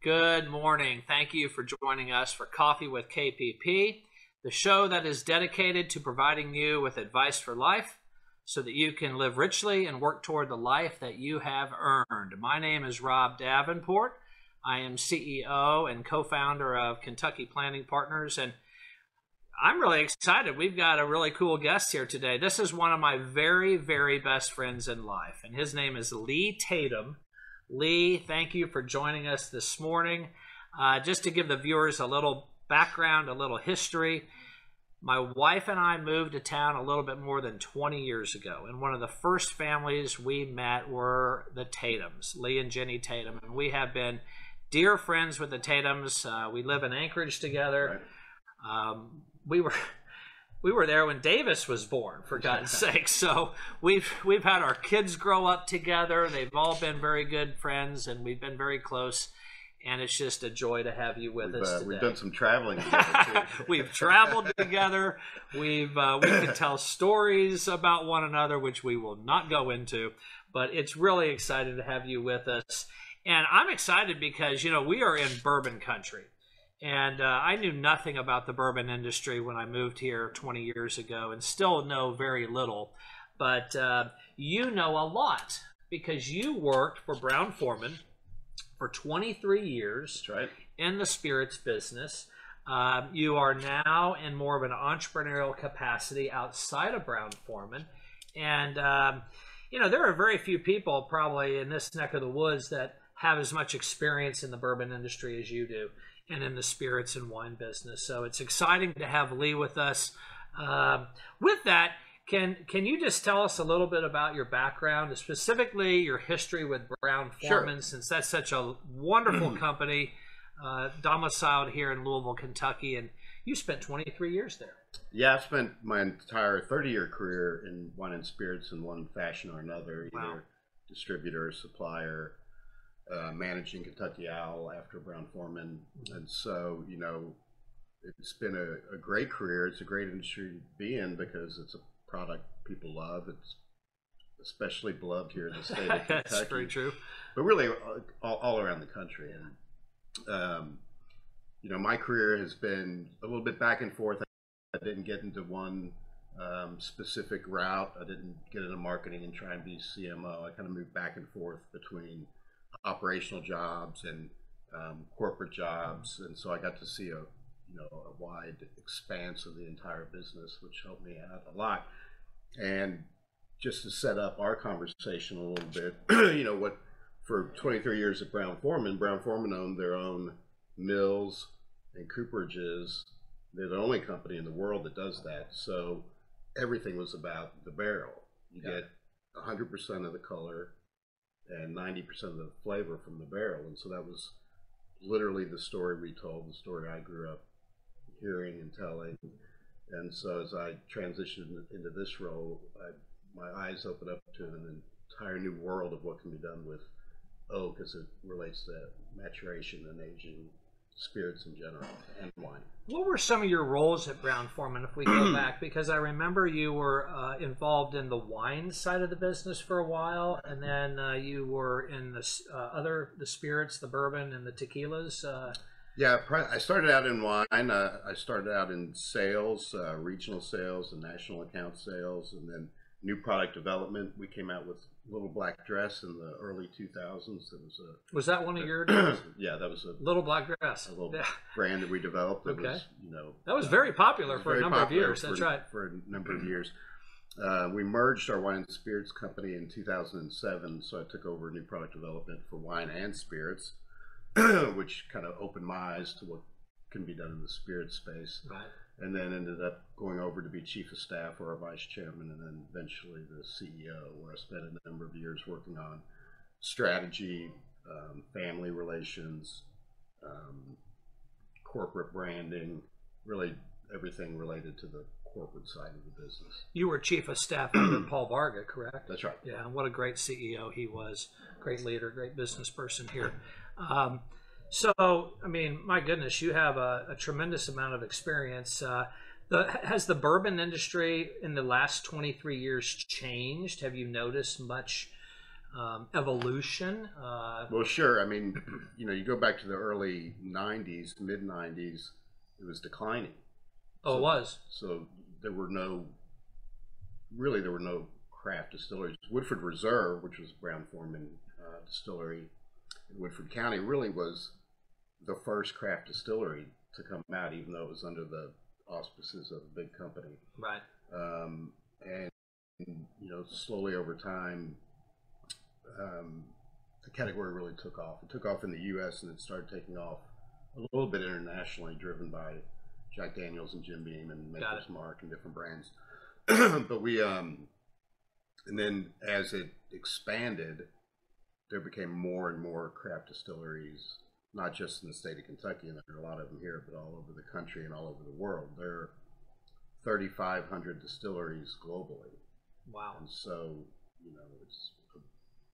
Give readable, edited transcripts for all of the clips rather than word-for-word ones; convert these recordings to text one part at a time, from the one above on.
Good morning. Thank you for joining us for Coffee with KPP, the show that is dedicated to providing you with advice for life so that you can live richly and work toward the life that you have earned. My name is Rob Davenport. I am CEO and co-founder of Kentucky Planning Partners, and I'm really excited. We've got a really cool guest here today. This is one of my very, very best friends in life, and his name is Lee Tatum. Lee, thank you for joining us this morning. Just to give the viewers a little background, a little history, my wife and I moved to town a little bit more than 20 years ago, and one of the first families we met were the Tatums, Lee and Jenny Tatum, and we have been dear friends with the Tatums. We live in Anchorage together. Right. We were there when Davis was born, for God's sake. So we've had our kids grow up together. They've all been very good friends, and we've been very close. And it's just a joy to have you with us today. We've done some traveling together, too. We've traveled together. We can tell stories about one another, which we will not go into. But it's really exciting to have you with us. And I'm excited because, you know, we are in bourbon country. And I knew nothing about the bourbon industry when I moved here 20 years ago, and still know very little. But you know a lot because you worked for Brown-Forman for 23 years. That's right. In the spirits business. You are now in more of an entrepreneurial capacity outside of Brown-Forman. And, you know, there are very few people probably in this neck of the woods that have as much experience in the bourbon industry as you do, and in the spirits and wine business. So it's exciting to have Lee with us. With that, can you just tell us a little bit about your background, specifically your history with Brown-Forman, sure, since that's such a wonderful company, domiciled here in Louisville, Kentucky, and you spent 23 years there. Yeah, I've spent my entire 30-year career in wine and spirits in one fashion or another, either distributor, supplier, managing Kentucky Owl after Brown-Forman. And so, you know, it's been a great career. It's a great industry to be in because it's a product people love. It's especially beloved here in the state of Kentucky. That's very true. But really all around the country. And, you know, my career has been a little bit back and forth. I didn't get into one specific route. I didn't get into marketing and try and be CMO. I kind of moved back and forth between operational jobs and corporate jobs, and so I got to see a wide expanse of the entire business, which helped me out a lot. And just to set up our conversation a little bit, you know, what for 23 years at Brown-Forman owned their own mills and cooperages. They're the only company in the world that does that. So everything was about the barrel. You get 100% of the color and 90% of the flavor from the barrel. And so that was literally the story we told, the story I grew up hearing and telling. And so as I transitioned into this role, my eyes opened up to an entire new world of what can be done with oak as it relates to maturation and aging, spirits in general, and wine. What were some of your roles at Brown-Forman, if we go back? Because I remember you were involved in the wine side of the business for a while, and then you were in the spirits, the bourbon and the tequilas. Yeah, I started out in wine. I started out in sales, regional sales and national account sales, and then new product development. We came out with Little Black Dress in the early 2000s. Was that one of your days? Yeah, that was a Little Black Dress. A little brand that we developed. That was, you know, that was very popular for a number of years. That's right. For a number of years. We merged our wine and spirits company in 2007, so I took over new product development for wine and spirits, which kind of opened my eyes to what can be done in the spirit space. Right. And then ended up going over to be chief of staff or a vice chairman, and then eventually the CEO, where I spent a number of years working on strategy, family relations, corporate branding, really everything related to the corporate side of the business. You were chief of staff under Paul Varga, correct? That's right. Yeah, and what a great CEO he was. Great leader, great business person here. So, I mean, my goodness, you have a tremendous amount of experience. Has the bourbon industry in the last 23 years changed? Have you noticed much evolution? Well, sure. I mean, you go back to the early 90s, mid 90s, it was declining. Oh, it was. So there were no craft distilleries. Woodford Reserve, which was Brown-Forman distillery in Woodford County, really was the first craft distillery to come out, even though it was under the auspices of a big company. Right. And slowly over time, the category really took off. It took off in the U.S. and it started taking off a little bit internationally, driven by Jack Daniels and Jim Beam and Maker's Mark and different brands. But and then as it expanded, there became more and more craft distilleries, not just in the state of Kentucky, and there are a lot of them here, but all over the country and all over the world. There are 3,500 distilleries globally. Wow. And so, it's a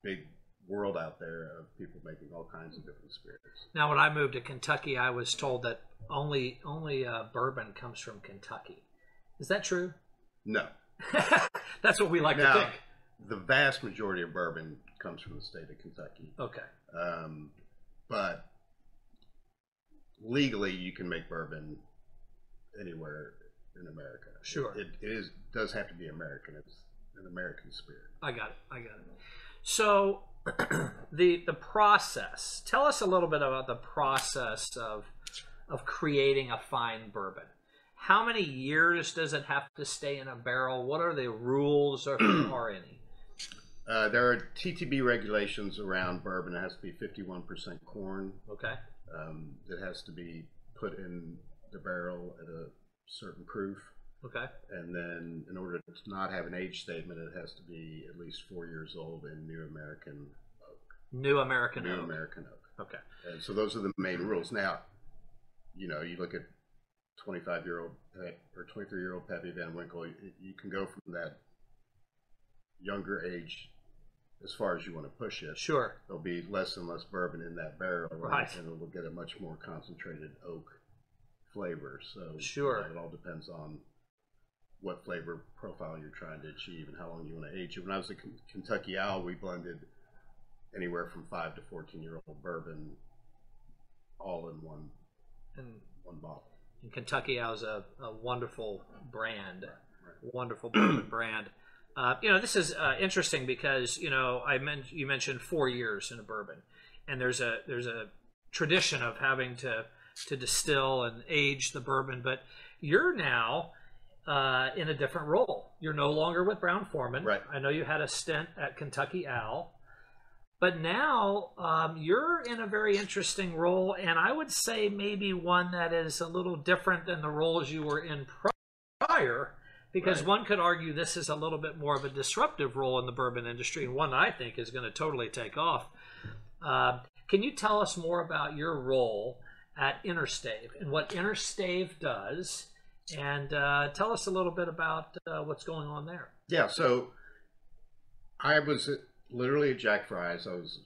big world out there of people making all kinds of different spirits. Now, when I moved to Kentucky, I was told that only bourbon comes from Kentucky. Is that true? No. That's what we like to think. The vast majority of bourbon comes from the state of Kentucky. Okay. But legally, you can make bourbon anywhere in America. Sure. It does have to be American. It's an American spirit. I got it. So the process. Tell us a little bit about the process of creating a fine bourbon. How many years does it have to stay in a barrel? What are the rules, if there are any? There are TTB regulations around bourbon. It has to be 51% corn. Okay. It has to be put in the barrel at a certain proof. Okay. And then in order to not have an age statement, it has to be at least 4 years old in New American oak. New American oak. Okay. And so those are the main rules. Now, you look at 25-year-old or 23-year-old Pappy Van Winkle, you can go from that younger age as far as you want to push it. Sure. There'll be less and less bourbon in that barrel, right? And it'll get a much more concentrated oak flavor. So sure, it all depends on what flavor profile you're trying to achieve and how long you want to age it. When I was at Kentucky Owl, we blended anywhere from 5 to 14-year-old bourbon all in one bottle. And Kentucky Owl is a wonderful brand, wonderful bourbon brand. This is interesting because you mentioned 4 years in a bourbon, and there's a tradition of having to distill and age the bourbon, but you're now in a different role. You're no longer with Brown-Forman. Right. I know you had a stint at Kentucky Owl, but now you're in a very interesting role, and I would say maybe one that is a little different than the roles you were in prior, because right. One could argue this is a little bit more of a disruptive role in the bourbon industry, and one I think is going to totally take off. Can you tell us more about your role at Innerstave and what Innerstave does, and tell us a little bit about what's going on there? Yeah, so I was literally at Jack Fry's. I was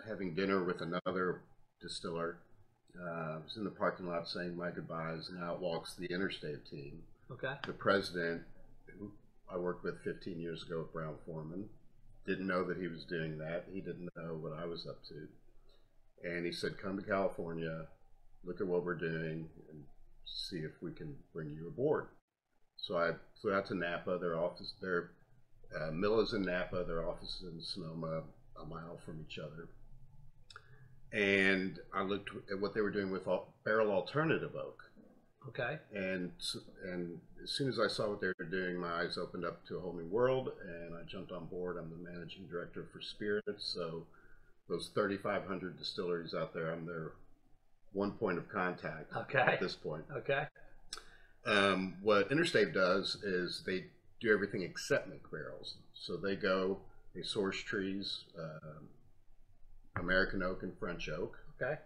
having dinner with another distiller. I was in the parking lot saying my goodbyes, and out walks the Innerstave team. Okay. The president, who I worked with 15 years ago at Brown-Forman, didn't know that he was doing that. He didn't know what I was up to. And he said, come to California, look at what we're doing, and see if we can bring you aboard. So I flew out to Napa. Their mill is in Napa. Their office is in Sonoma, a mile from each other. And I looked at what they were doing with barrel alternative oak. Okay. And as soon as I saw what they were doing, my eyes opened up to a whole new world, and I jumped on board. I'm the managing director for Spirits. So those 3,500 distilleries out there, I'm their one point of contact at this point. Okay. What Innerstave does is they do everything except make barrels. So they source trees, American oak and French oak. Okay.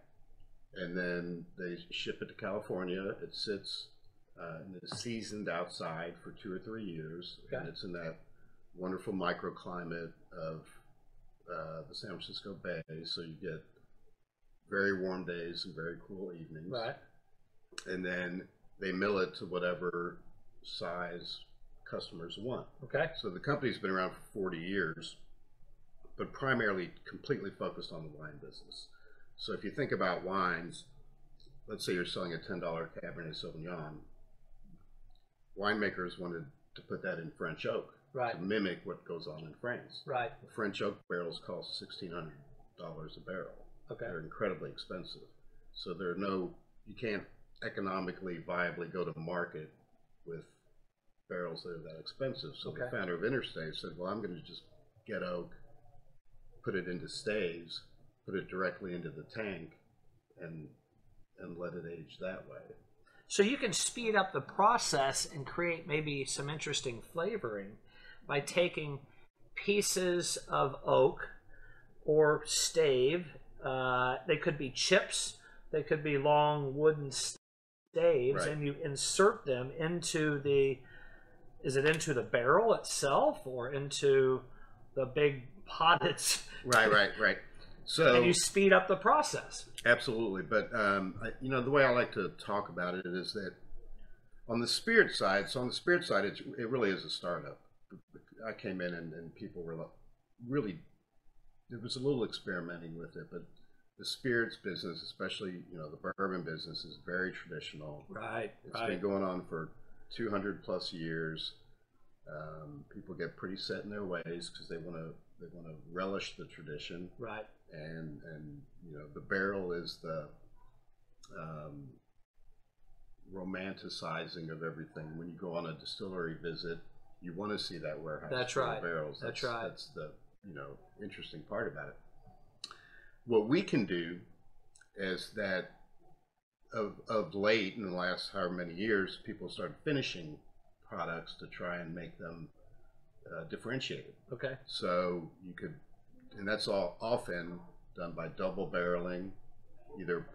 And then they ship it to California. It sits and is seasoned outside for 2 or 3 years. Okay. And it's in that wonderful microclimate of the San Francisco Bay. So you get very warm days and very cool evenings. Right. And then they mill it to whatever size customers want. Okay. So the company's been around for 40 years, but primarily completely focused on the wine business. So if you think about wines, let's say you're selling a $10 Cabernet Sauvignon, winemakers wanted to put that in French oak Right. to mimic what goes on in France. Right. French oak barrels cost $1,600 a barrel. Okay. They're incredibly expensive. So you can't economically viably go to market with barrels that are that expensive. So Okay. the founder of Innerstave said, well, I'm going to just get oak, put it into staves, put it directly into the tank, and let it age that way. So you can speed up the process and create maybe some interesting flavoring by taking pieces of oak or stave. They could be chips, they could be long wooden staves, Right. and you insert them into the barrel itself or into the big pot Right. So, and you speed up the process. absolutely. But, the way I like to talk about it is that on the spirit side, it really is a startup. I came in and people were really, there was a little experimenting with it, but the spirits business, especially, the bourbon business, is very traditional. Right. It's been going on for 200 plus years. People get pretty set in their ways because they want to relish the tradition. Right. And the barrel is the romanticizing of everything. When you go on a distillery visit, you want to see that warehouse. That's full of right. Barrels. That's right. That's the interesting part about it. What we can do is that of late, in the last however many years, people started finishing products to try and make them differentiated. Okay. So you could, and that's all often done by double barreling, either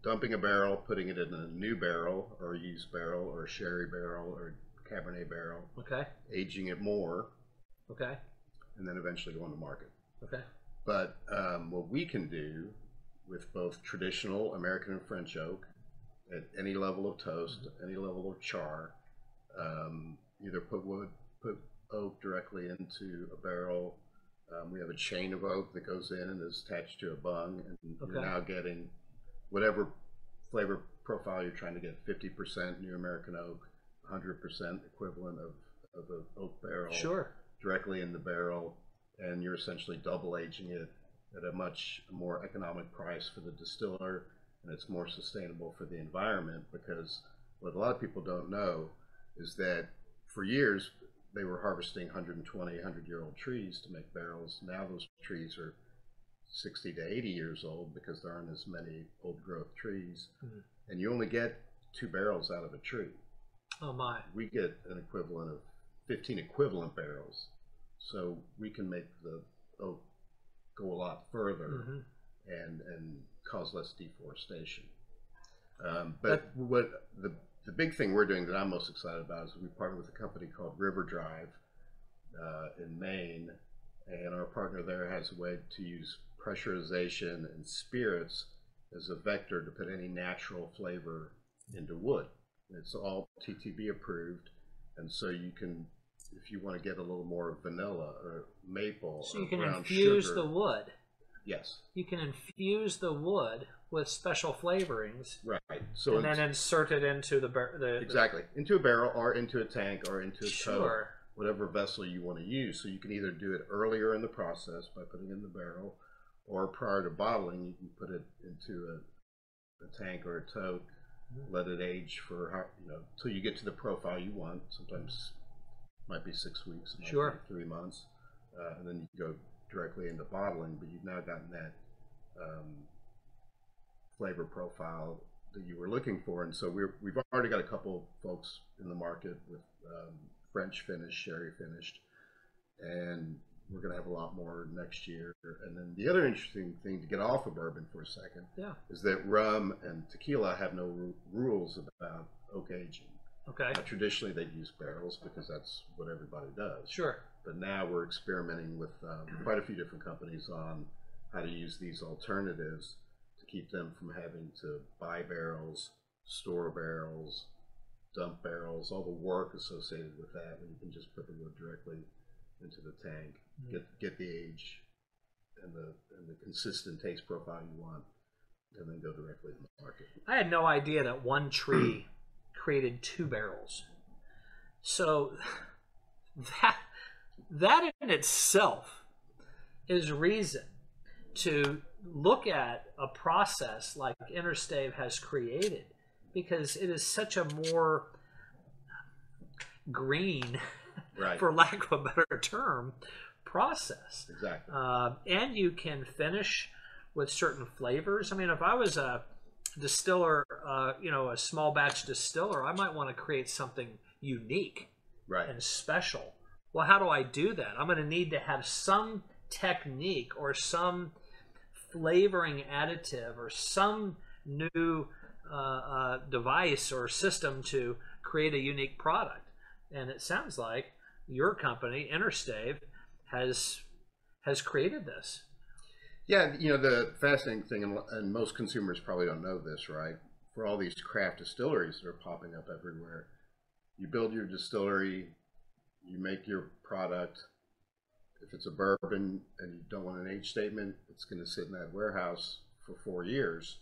dumping a barrel, putting it in a new barrel or a used barrel or a sherry barrel or a Cabernet barrel. Okay. Aging it more. Okay. And then eventually going to market. Okay. But what we can do with both traditional American and French oak at any level of toast, any level of char, either put oak directly into a barrel. We have a chain of oak that goes in and is attached to a bung, and you're now getting whatever flavor profile you're trying to get. 50% New American oak, 100% equivalent of an oak barrel. Sure. Directly in the barrel, and you're essentially double aging it at a much more economic price for the distiller, and it's more sustainable for the environment, because what a lot of people don't know is that for years they were harvesting 120, 100-year-old trees to make barrels. Now those trees are 60 to 80 years old because there aren't as many old growth trees, and you only get 2 barrels out of a tree. Oh my. We get an equivalent of 15 equivalent barrels, so we can make the oak go a lot further and cause less deforestation. But what the big thing we're doing that I'm most excited about is we partner with a company called River Drive in Maine, and our partner there has a way to use pressurization and spirits as a vector to put any natural flavor into wood. It's all TTB approved, and so you can, if you want to get a little more vanilla or maple, so you or can brown infuse sugar, the wood. Yes. You can infuse the wood with special flavorings, Right. So and then insert it into exactly into a barrel or into a tank or into a Sure. tote, whatever vessel you want to use. So you can either do it earlier in the process by putting it in the barrel, or prior to bottling, you can put it into a tank or a tote, let it age for till you get to the profile you want. Sometimes it might be 6 weeks, it might Sure. be 3 months, and then you go directly into bottling. But you've now gotten that flavor profile that you were looking for, and so we've already got a couple folks in the market with French finished, sherry finished, and we're going to have a lot more next year. And then the other interesting thing, to get off of bourbon for a second, is that rum and tequila have no rules about oak aging. Okay. Traditionally, they'd use barrels because that's what everybody does. Sure. But now we're experimenting with quite a few different companies on how to use these alternatives to keep them from having to buy barrels, store barrels, dump barrels, all the work associated with that, when you can just put the wood directly into the tank, get the age the consistent taste profile you want, and then go directly to the market. I had no idea that one tree created 2 barrels. So that in itself is reason to look at a process like Innerstave has created, because it is such a more green, Right. for lack of a better term, process. Exactly. And you can finish with certain flavors. I mean, if I was a distiller, a small batch distiller, I might want to create something unique, Right. and special. Well, how do I do that? I'm going to need to have some technique or some flavoring additive or some new device or system to create a unique product. And it sounds like your company, Innerstave, has created this. Yeah, the fascinating thing, and most consumers probably don't know this, right? For all these craft distilleries that are popping up everywhere, you build your distillery, you make your product. If it's a bourbon and you don't want an age statement, it's going to sit in that warehouse for 4 years.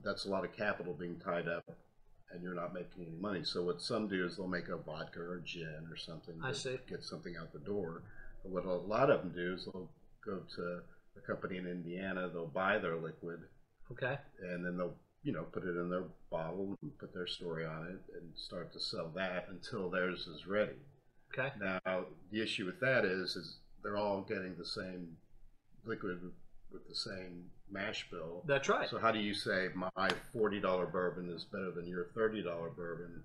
That's a lot of capital being tied up, and you're not making any money. So what some do is they'll make a vodka or gin or something to get something out the door. But what a lot of them do is they'll go to a company in Indiana, they'll buy their liquid, Okay. and then they'll put it in their bottle and put their story on it and start to sell that until theirs is ready. Okay. Now, the issue with that is they're all getting the same liquid with the same mash bill. That's right. So how do you say my $40 bourbon is better than your $30 bourbon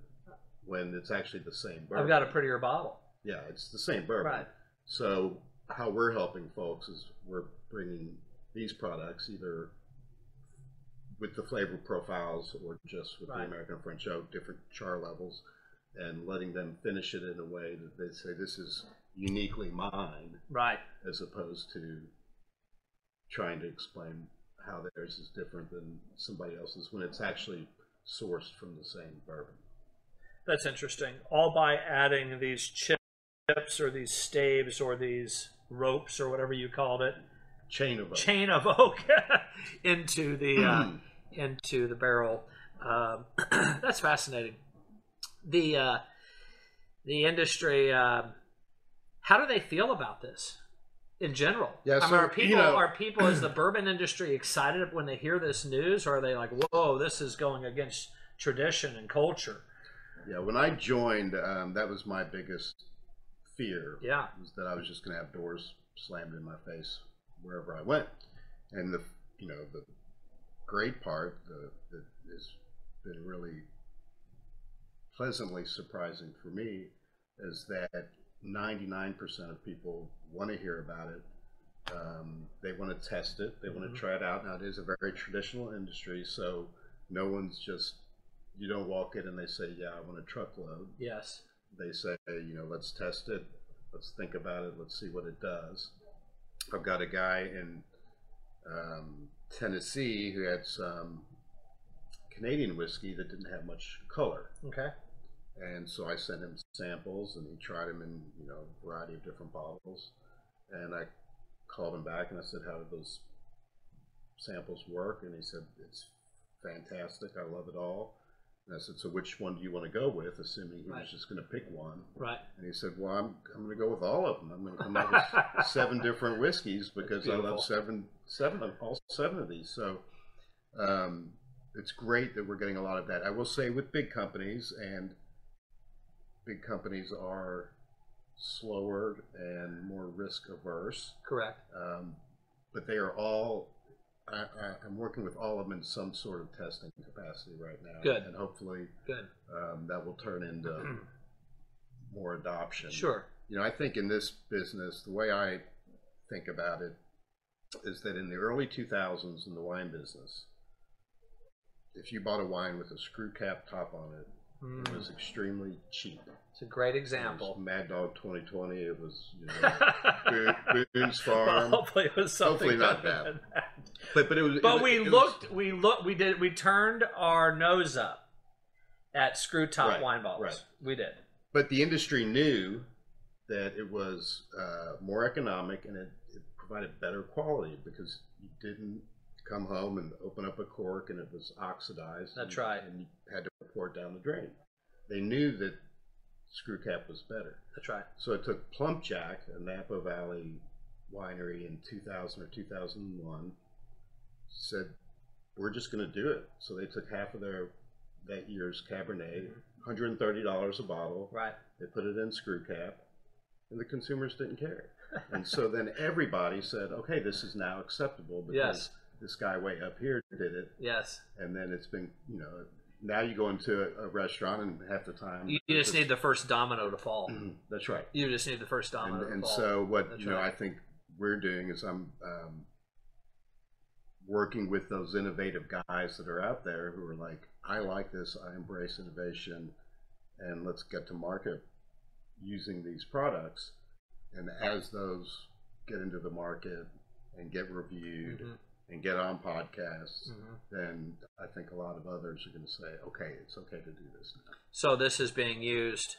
when it's actually the same bourbon? I've got a prettier bottle. Yeah, it's the same bourbon. Right. So how we're helping folks is we're bringing these products either with the flavor profiles or just with the American French oak, different char levels, and letting them finish it in a way that they say this is uniquely mine, Right. as opposed to trying to explain how theirs is different than somebody else's when it's actually sourced from the same bourbon. That's interesting. All by adding these chips or these staves or these ropes or whatever you called it, Chain of oak. chain of oak, into the barrel. That's fascinating. The industry. How do they feel about this in general? Yeah, so, are people is the bourbon industry excited when they hear this news, or are they like, whoa, this is going against tradition and culture? Yeah, when I joined, that was my biggest fear. Yeah. Was that I was just going to have doors slammed in my face wherever I went. And the great part that has been really pleasantly surprising for me is that 99% of people want to hear about it. They want to test it. They want to try it out. Now, it is a very traditional industry, so no one's just, you don't walk in and they say, yeah, I want a truckload. Yes. They say, let's test it. Let's think about it. Let's see what it does. I've got a guy in Tennessee who had some Canadian whiskey that didn't have much color. Okay. And so I sent him samples, and he tried them in a variety of different bottles. And I called him back and I said, how did those samples work? And he said, it's fantastic. I love it all. And I said, so which one do you want to go with? Assuming he was just going to pick one. Right. And he said, well, I'm going to go with all of them. I'm going to come up with 7 different whiskeys because I love all seven of these. So it's great that we're getting a lot of that. I will say with big companies, and big companies are slower and more risk averse. Correct. But they are all, I'm working with all of them in some sort of testing capacity right now. Good. And hopefully Good. That will turn into more adoption. Sure. I think in this business, the way I think about it is that in the early 2000s in the wine business, if you bought a wine with a screw cap top on it, it was extremely cheap. It's a great example. It was Mad Dog 2020. It was Boone's Farm. Well, hopefully it was something. Hopefully not better that. than that. But it was. But we turned our nose up at screw top wine bottles. Right. We did. But the industry knew that it was more economic, and it provided better quality because you didn't come home and open up a cork and it was oxidized. That's right. And you had to pour it down the drain. They knew that screw cap was better. That's right. So it took Plump Jack, a Napa Valley winery in 2000 or 2001, said, we're just going to do it. So they took half of that year's Cabernet, $130 a bottle. Right. They put it in screw cap, and the consumers didn't care. And so then everybody said, okay, this is now acceptable because this guy way up here did it. Yes. And then it's been, now you go into a restaurant and half the time you just need the first domino to fall. That's right. You just need the first domino to fall. And so what I think we're doing is I'm working with those innovative guys that are out there who are like, I like this, I embrace innovation, and let's get to market using these products. And as those get into the market and get reviewed and get on podcasts, then I think a lot of others are going to say, okay, it's okay to do this now. So this is being used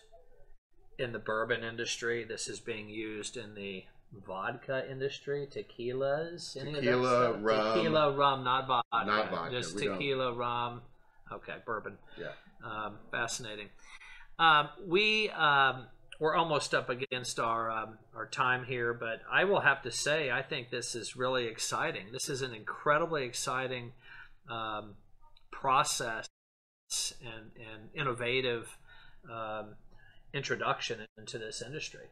in the bourbon industry. This is being used in the vodka industry, tequilas, tequila, rum. Tequila, rum, not vodka. Not vodka. Just tequila, rum. Okay, bourbon. Yeah. Fascinating. We're almost up against our time here, but I will have to say I think this is really exciting. This is an incredibly exciting process and innovative introduction into this industry.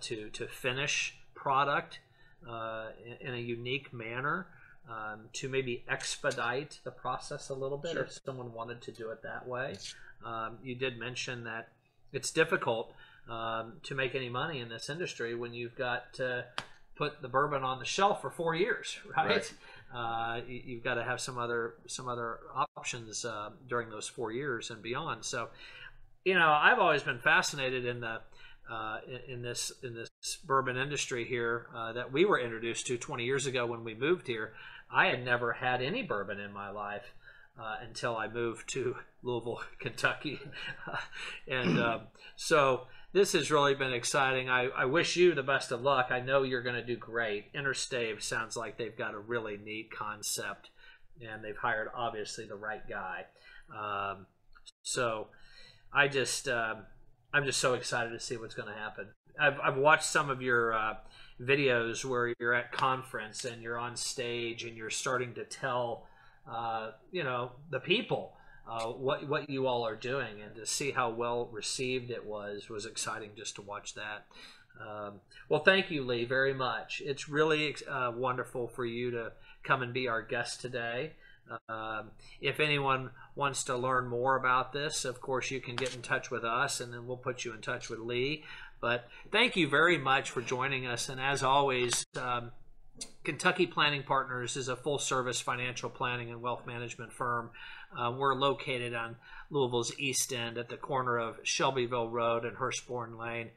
To finish product in a unique manner, to maybe expedite the process a little bit if someone wanted to do it that way. You did mention that it's difficult to make any money in this industry when you've got to put the bourbon on the shelf for 4 years, right? You've got to have some other options during those 4 years and beyond. So, I've always been fascinated in the in this bourbon industry here that we were introduced to 20 years ago when we moved here. I had never had any bourbon in my life until I moved to Louisville, Kentucky. And so this has really been exciting. I wish you the best of luck. I know you're going to do great. Innerstave sounds like they've got a really neat concept, and they've hired, obviously, the right guy. So I'm just so excited to see what's going to happen. I've watched some of your videos where you're at conference and you're on stage and you're starting to tell the people what you all are doing, and to see how well received it was exciting just to watch that. Well, thank you, Lee, very much. It's really wonderful for you to come and be our guest today. If anyone wants to learn more about this, of course, you can get in touch with us, and then we'll put you in touch with Lee. But thank you very much for joining us. And as always, Kentucky Planning Partners is a full-service financial planning and wealth management firm. We're located on Louisville's East End at the corner of Shelbyville Road and Hurstbourne Lane.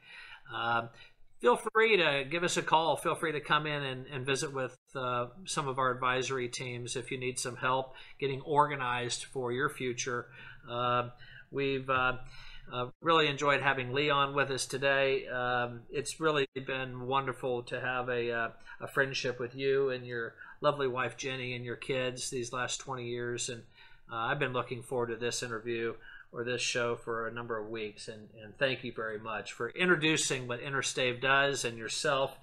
Feel free to give us a call. Feel free to come in and visit with some of our advisory teams if you need some help getting organized for your future. We've really enjoyed having Lee on with us today. It's really been wonderful to have a friendship with you and your lovely wife Jenny and your kids these last 20 years. And I've been looking forward to this interview or this show for a number of weeks, and thank you very much for introducing what Innerstave does and yourself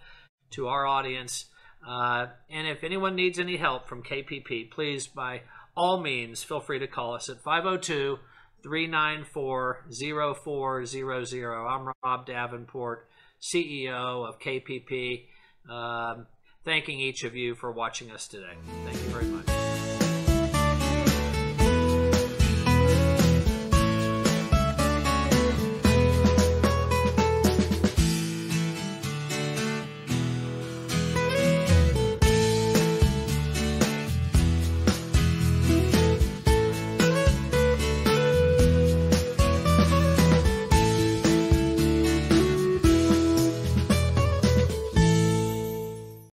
to our audience. And if anyone needs any help from KPP, please, by all means, feel free to call us at 502-394-0400. I'm Rob Davenport, CEO of KPP, thanking each of you for watching us today. Thank you very much.